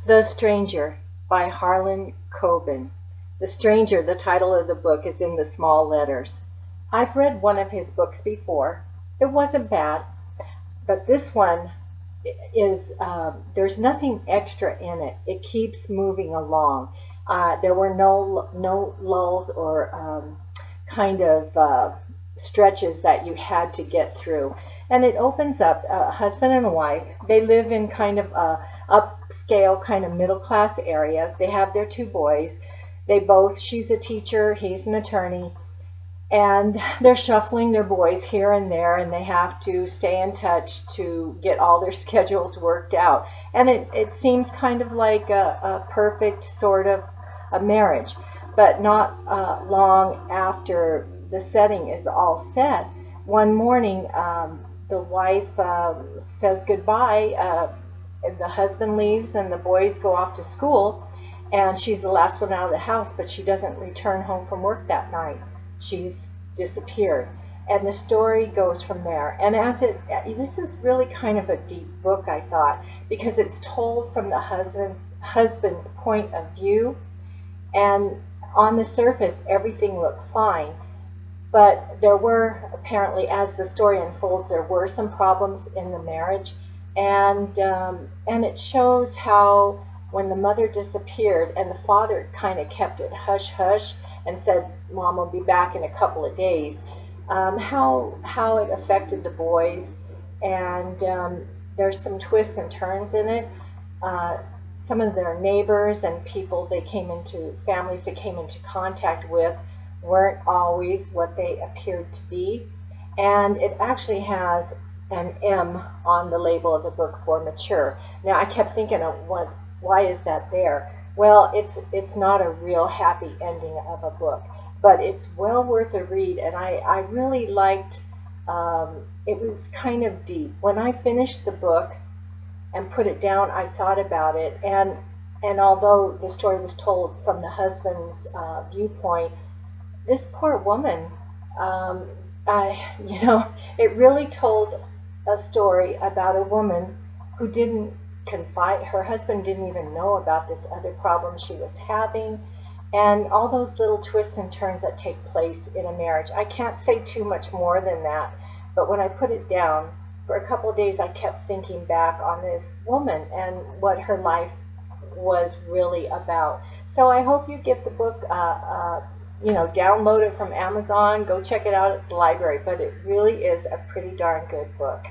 The Stranger by Harlan Coben. The Stranger, the title of the book, is in the small letters. I've read one of his books before. It wasn't bad, but this one there's nothing extra in it. It keeps moving along. There were no lulls or kind of stretches that you had to get through. And it opens up a husband and a wife. They live in kind of a upscale, kind of middle class area. They have their two boys. She's a teacher, he's an attorney, and they're shuffling their boys here and there, and they have to stay in touch to get all their schedules worked out. And it seems kind of like a perfect sort of a marriage, but not long after the setting is all set. One morning, the wife says goodbye. The husband leaves, and the boys go off to school, and she's the last one out of the house, but she doesn't return home from work that night. She's disappeared, and the story goes from there. And this is really kind of a deep book, I thought, because it's told from the husband's point of view, and on the surface everything looked fine, but there were apparently, as the story unfolds, there were some problems in the marriage, and it shows how when the mother disappeared and the father kind of kept it hush hush and said, "Mom will be back in a couple of days," how it affected the boys, and there's some twists and turns in it. Some of their neighbors and families they came into contact with weren't always what they appeared to be, and it actually has an M on the label of the book for mature. Now I kept thinking of why is that there? Well, it's not a real happy ending of a book, but it's well worth a read, and I really liked, it was kind of deep. When I finished the book and put it down, I thought about it, and although the story was told from the husband's viewpoint, this poor woman, it really told a story about a woman who didn't confide. Her husband didn't even know about this other problem she was having, and all those little twists and turns that take place in a marriage. I can't say too much more than that, but when I put it down, for a couple of days I kept thinking back on this woman and what her life was really about. So I hope you get the book, download it from Amazon, go check it out at the library, but it really is a pretty darn good book.